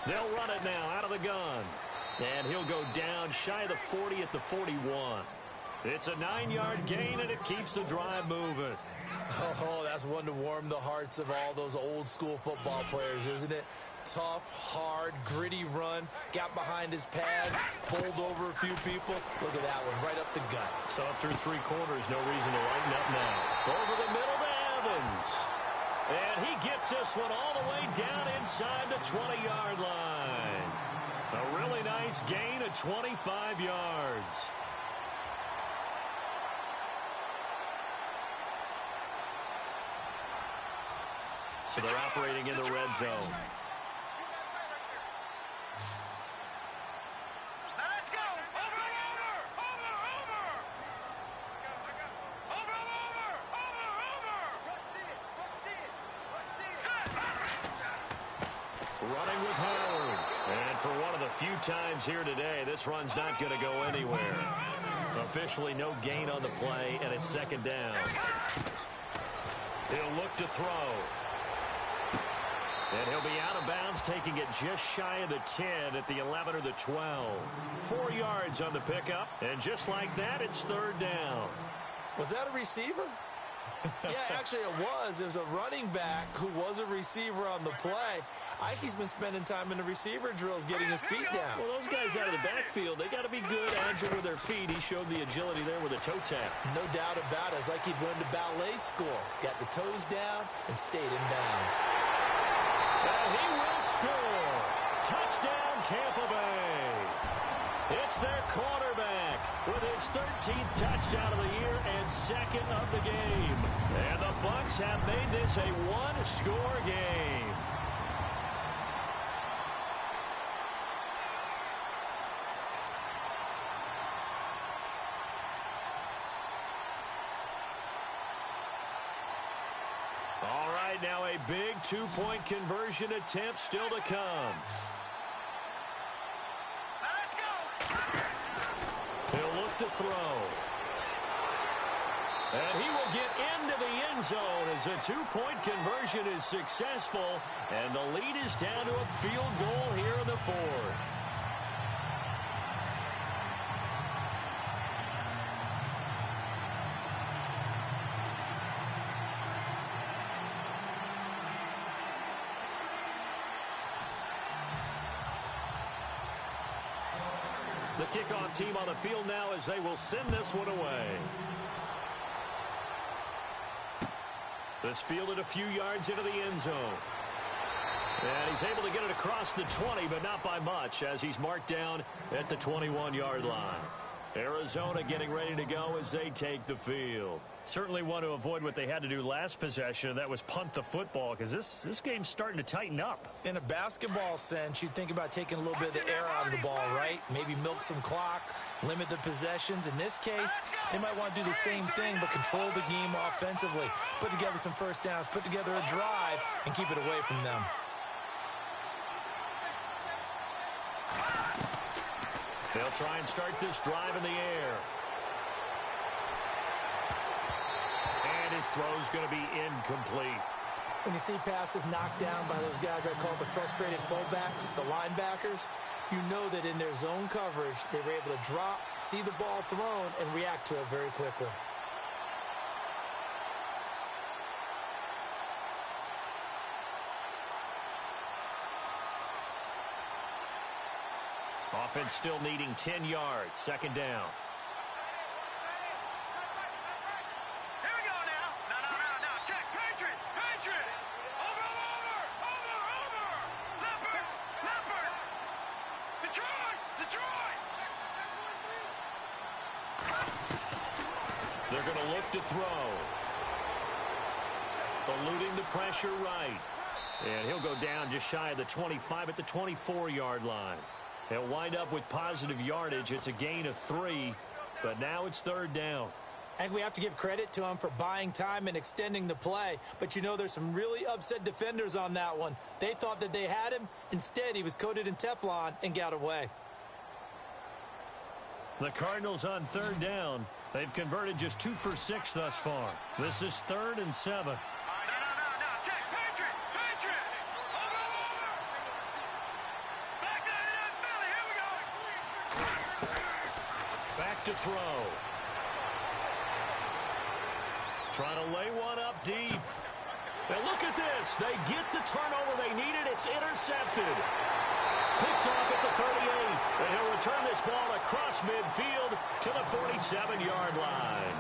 They'll run it now out of the gun. And he'll go down shy of the 40 at the 41. It's a 9-yard gain, and it keeps the drive moving. Oh, that's one to warm the hearts of all those old-school football players, isn't it? Tough, hard, gritty run. Got behind his pads, bowled over a few people. Look at that one, right up the gut. So up through 3 quarters, no reason to lighten up now. Over the middle to Evans. And he gets this one all the way down inside the 20-yard line. A really nice gain of 25 yards. So they're operating in the red zone. Let's go. Over. Running with Howard. And for one of the few times here today, this run's not going to go anywhere. Officially no gain on the play, and it's second down. He'll look to throw. And he'll be out of bounds, taking it just shy of the 10 at the 11 or the 12. 4 yards on the pickup, and just like that, it's third down. Was that a receiver? Yeah, actually it was. It was a running back who was a receiver on the play. I think he's been spending time in the receiver drills getting his feet down. Well, those guys out of the backfield, they got to be good, agile with their feet. He showed the agility there with a toe tap. No doubt about it. It's like he'd learned to ballet school. Got the toes down and stayed in bounds. And he will score. Touchdown, Tampa Bay. It's their quarterback with his 13th touchdown of the year and second of the game. And the Bucs have made this a one-score game. All right, now a big two-point conversion attempt still to come. Let's go. He'll look to throw. And he will get into the end zone as a two-point conversion is successful. And the lead is down to a field goal here in the fourth. The kickoff team on the field now as they will send this one away. This fielded a few yards into the end zone. And he's able to get it across the 20, but not by much, as he's marked down at the 21-yard line. Arizona getting ready to go as they take the field. Certainly want to avoid what they had to do last possession, and that was punt the football, because this game's starting to tighten up. In a basketball sense, you think about taking a little bit of the air out of the ball, right? Maybe milk some clock, limit the possessions. In this case, they might want to do the same thing, but control the game offensively. Put together some first downs, put together a drive, and keep it away from them. They'll try and start this drive in the air. And his throw's going to be incomplete. When you see passes knocked down by those guys I call the frustrated fullbacks, the linebackers, you know that in their zone coverage, they were able to drop, see the ball thrown, and react to it very quickly. Offense still needing 10 yards. Second down. Here we go now. No. Check. Patriot. Over. Leopard. Detroit. They're going to look to throw. Eluding the pressure right. And he'll go down just shy of the 25 at the 24-yard line. He'll wind up with positive yardage. It's a gain of 3, but now it's third down. And we have to give credit to him for buying time and extending the play. But, you know, there's some really upset defenders on that one. They thought that they had him. Instead, he was coated in Teflon and got away. The Cardinals on third down. They've converted just 2 for 6 thus far. This is 3rd and 7. No. Check. Patriot. Over. Back to Philly. Here we go. Back to throw. Trying to lay one up deep. And look at this. They get the turnover they needed. It's intercepted. Picked off at the 38. And he'll return this ball across midfield to the 47-yard line.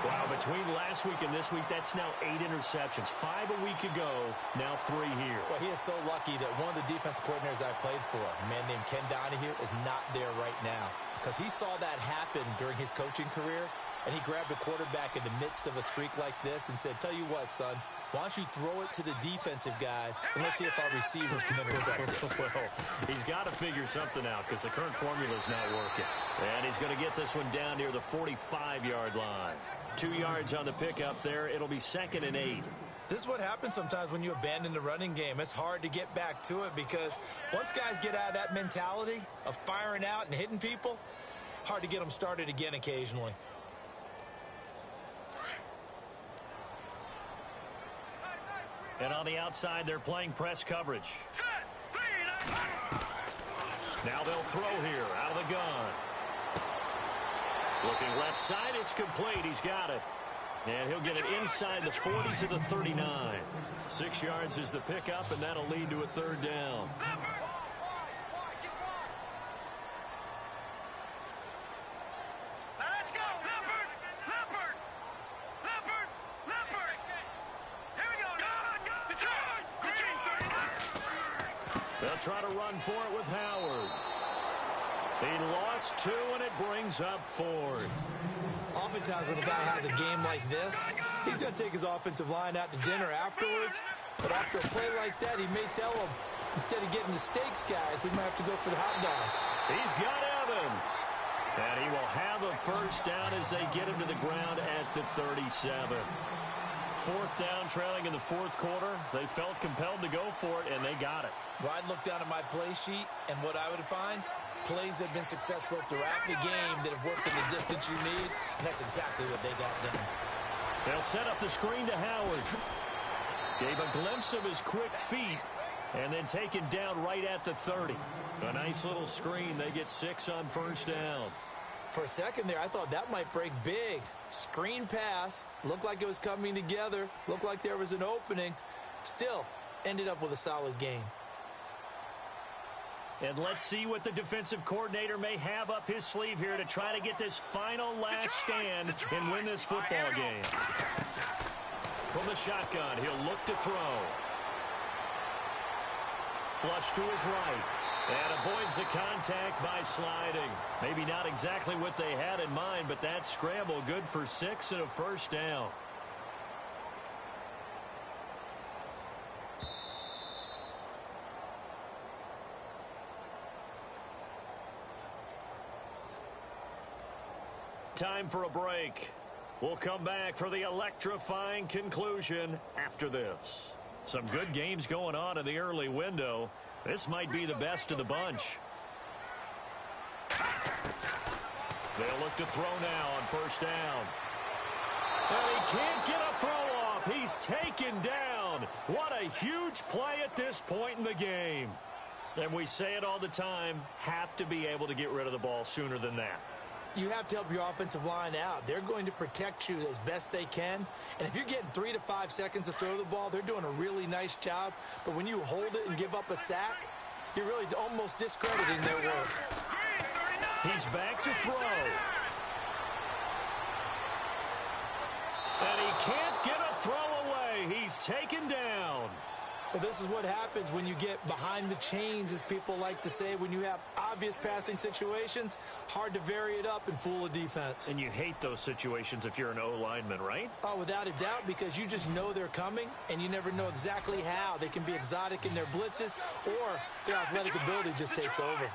Wow, between last week and this week, that's now 8 interceptions. 5 a week ago, now 3 here. Well, he is so lucky that one of the defense coordinators I played for, a man named Ken Donahue, is not there right now. Because he saw that happen during his coaching career, and he grabbed a quarterback in the midst of a streak like this and said, tell you what, son, Why don't you throw it to the defensive guys, and let's see if our receivers can intercept it. Well, he's got to figure something out because the current formula is not working. And he's going to get this one down near the 45-yard line. 2 yards on the pickup there. It'll be 2nd and 8. This is what happens sometimes when you abandon the running game. It's hard to get back to it because once guys get out of that mentality of firing out and hitting people, hard to get them started again occasionally. And on the outside, they're playing press coverage. Now they'll throw here out of the gun. Looking left side, it's complete. He's got it. And he'll get it inside the 40 to the 39. 6 yards is the pickup, and that'll lead to a 3rd down. Let's go, Leopard! Leopard! Leopard! Leopard! Here we go! They'll try to run for it with Howard. He lost 2, and it brings up 4th. Oftentimes when a guy has a game like this, he's going to take his offensive line out to dinner afterwards. But after a play like that, he may tell them, instead of getting the steaks, guys, we might have to go for the hot dogs. He's got Evans. And he will have a 1st down as they get him to the ground at the 37. 4th down, trailing in the 4th quarter. They felt compelled to go for it, and they got it. Well, I'd look down at my play sheet, and what I would find, plays have been successful throughout the game that have worked in the distance you need, and that's exactly what they got done. They'll set up the screen to Howard. Gave a glimpse of his quick feet, and then taken down right at the 30. A nice little screen. They get 6 on 1st down. For a second there, I thought that might break big. Screen pass. Looked like it was coming together. Looked like there was an opening. Still, ended up with a solid game. And let's see what the defensive coordinator may have up his sleeve here to try to get this final last stand and win this football game. From the shotgun, he'll look to throw. Flush to his right. And avoids the contact by sliding. Maybe not exactly what they had in mind, but that scramble good for 6 and a 1st down. Time for a break. We'll come back for the electrifying conclusion after this. Some good games going on in the early window. This might be the best of the bunch. They'll look to throw now on 1st down. And he can't get a throw off. He's taken down. What a huge play at this point in the game. And we say it all the time, have to be able to get rid of the ball sooner than that. You have to help your offensive line out. They're going to protect you as best they can. And if you're getting 3 to 5 seconds to throw the ball, they're doing a really nice job. But when you hold it and give up a sack, you're really almost discrediting their work. He's back to throw. And he can't get a throw away. He's taken down. Well, this is what happens when you get behind the chains, as people like to say. When you have obvious passing situations, hard to vary it up and fool a defense. And you hate those situations if you're an O-lineman, right? Oh, without a doubt, because you just know they're coming, and you never know exactly how. They can be exotic in their blitzes, or their athletic ability just takes over.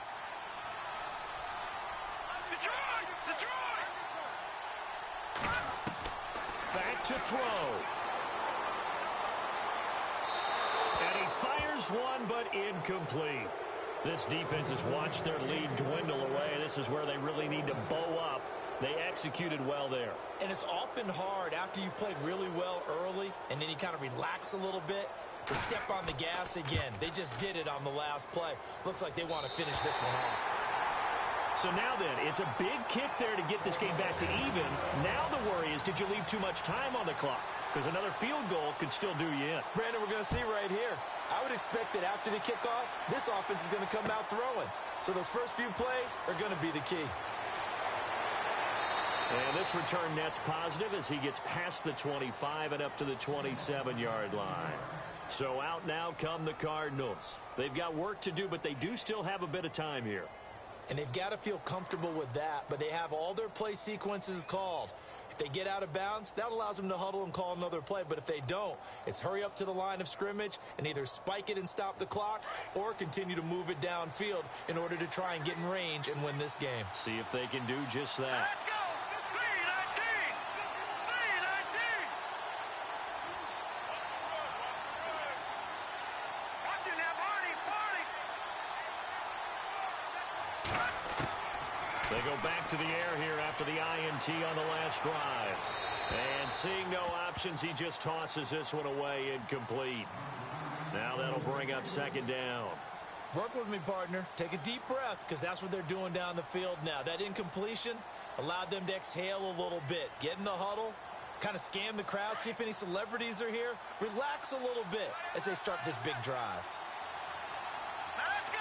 Back to throw. And he fires one, but incomplete. This defense has watched their lead dwindle away. This is where they really need to bow up. They executed well there. And it's often hard after you've played really well early and then you kind of relax a little bit to step on the gas again. They just did it on the last play. Looks like they want to finish this one off. So now then, it's a big kick there to get this game back to even. Now the worry is, did you leave too much time on the clock? Because another field goal could still do you in. Brandon, we're going to see right here. I would expect that after the kickoff, this offense is going to come out throwing. So those first few plays are going to be the key. And this return net's positive as he gets past the 25 and up to the 27-yard line. So out now come the Cardinals. They've got work to do, but they do still have a bit of time here. And they've got to feel comfortable with that, but they have all their play sequences called. If they get out of bounds, that allows them to huddle and call another play. But if they don't, it's hurry up to the line of scrimmage and either spike it and stop the clock or continue to move it downfield in order to try and get in range and win this game. See if they can do just that. Let's go! 319! 319! Watch it now, Barney! They go back to the air here after the INT on the last drive. And seeing no options, he just tosses this one away incomplete. Now that'll bring up second down. Work with me, partner. Take a deep breath, because that's what they're doing down the field now. That incompletion allowed them to exhale a little bit. Get in the huddle, kind of scan the crowd, see if any celebrities are here. Relax a little bit as they start this big drive. Let's go!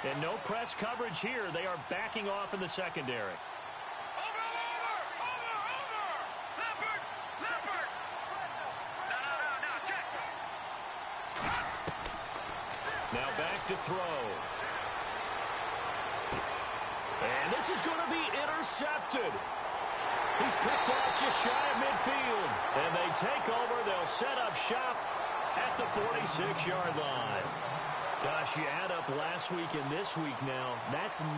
319! And no press coverage here. They are backing off in the secondary. Over! Leopard! Leopard! No, check! Now back to throw. And this is going to be intercepted. He's picked off just shy of midfield. And they take over. They'll set up shop at the 46-yard line. Gosh, you add up last week and this week now. That's 9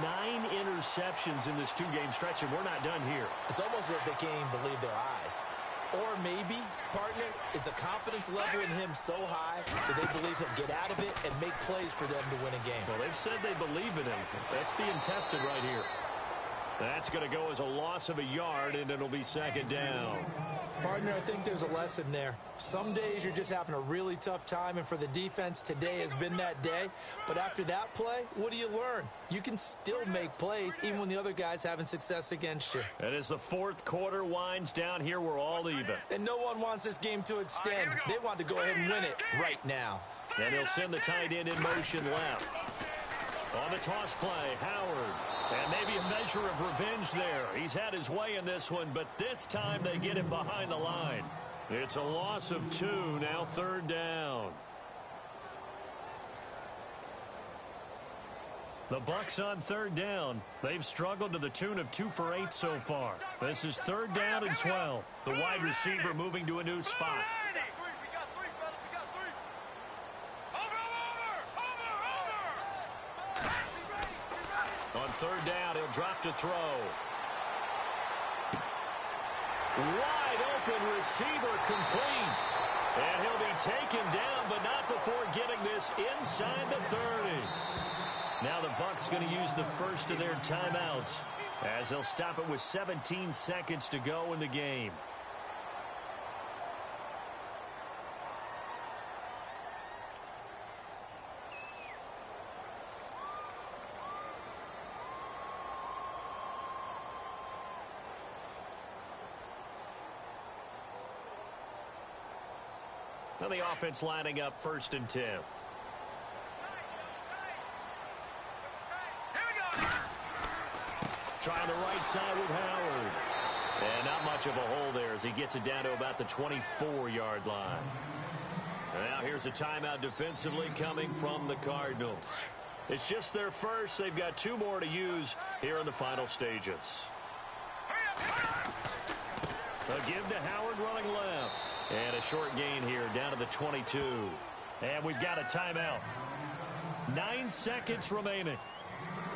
interceptions in this two-game stretch, and we're not done here. It's almost as if they can't even believe their eyes. Or maybe, partner, is the confidence level in him so high that they believe he'll get out of it and make plays for them to win a game. Well, they've said they believe in him. That's being tested right here. That's going to go as a loss of a yard, and it'll be second down. Partner, I think there's a lesson there. Some days you're just having a really tough time, and for the defense, today has been that day. But after that play, what do you learn? You can still make plays even when the other guy's having success against you. And as the fourth quarter winds down here, we're all even. And no one wants this game to extend. They want to go ahead and win it right now. And he'll send the tight end in motion left. On the toss play, Howard. And maybe a measure of revenge there. He's had his way in this one, but this time they get him behind the line. It's a loss of 2, now third down. The Bucs on third down. They've struggled to the tune of 2 for 8 so far. This is third down and 12. The wide receiver moving to a new spot. On third down, he'll drop to throw. Wide open receiver complete. And he'll be taken down, but not before getting this inside the 30. Now the Bucs going to use the first of their timeouts as they'll stop it with 17 seconds to go in the game. Now the offense lining up first and 10. Trying the right side with Howard. And not much of a hole there as he gets it down to about the 24-yard line. Now here's a timeout defensively coming from the Cardinals. It's just their first. They've got 2 more to use here in the final stages. A give to Howard running left. And a short gain here down to the 22. And we've got a timeout. 9 seconds remaining.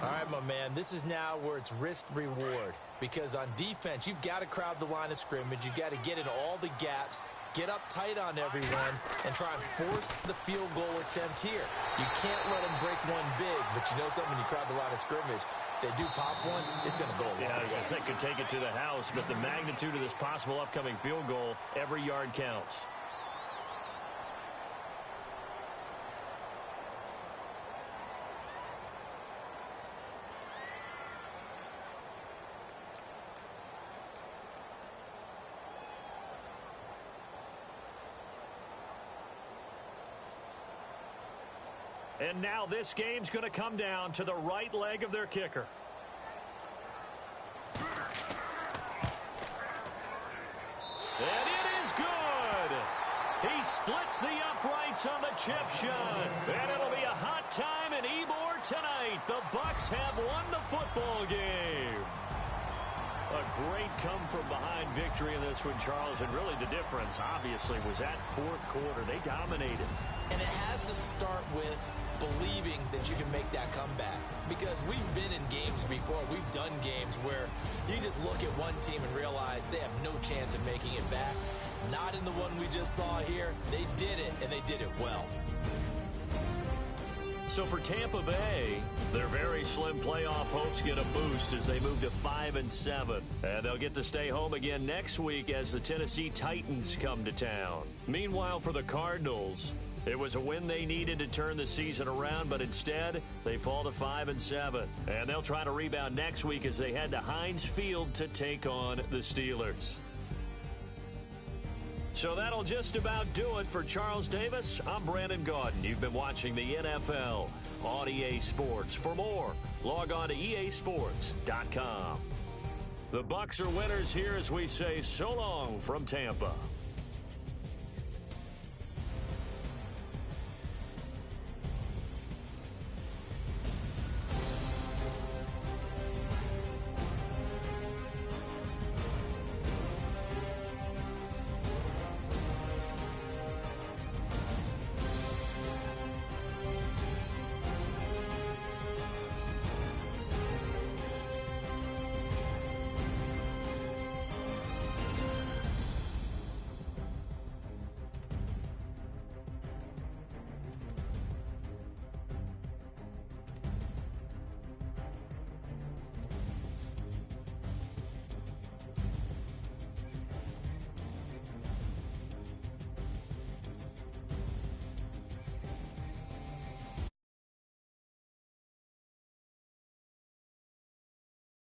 All right, my man, this is now where it's risk-reward. Because on defense, you've got to crowd the line of scrimmage. You've got to get in all the gaps, get up tight on everyone, and try and force the field goal attempt here. You can't let them break one big, but you know something, when you crowd the line of scrimmage, if they do pop one, it's going to go a long way. I was going to say, could take it to the house, but the magnitude of this possible upcoming field goal, every yard counts. And now this game's going to come down to the right leg of their kicker. And it is good. He splits the uprights on the chip shot. And it'll be a hot time in Ybor tonight. The Bucs have won the football game. A great come-from-behind victory in this one, Charles, and really the difference, obviously, was that fourth quarter. They dominated. And it has to start with believing that you can make that comeback. Because we've been in games before. We've done games where you just look at one team and realize they have no chance of making it back. Not in the one we just saw here. They did it, and they did it well. So for Tampa Bay, their very slim playoff hopes get a boost as they move to 5-7. And they'll get to stay home again next week as the Tennessee Titans come to town. Meanwhile, for the Cardinals, it was a win they needed to turn the season around, but instead, they fall to 5-7. And they'll try to rebound next week as they head to Heinz Field to take on the Steelers. So that'll just about do it for Charles Davis. I'm Brandon Gaudin. You've been watching the NFL on EA Sports. For more, log on to easports.com. The Bucs are winners here as we say so long from Tampa.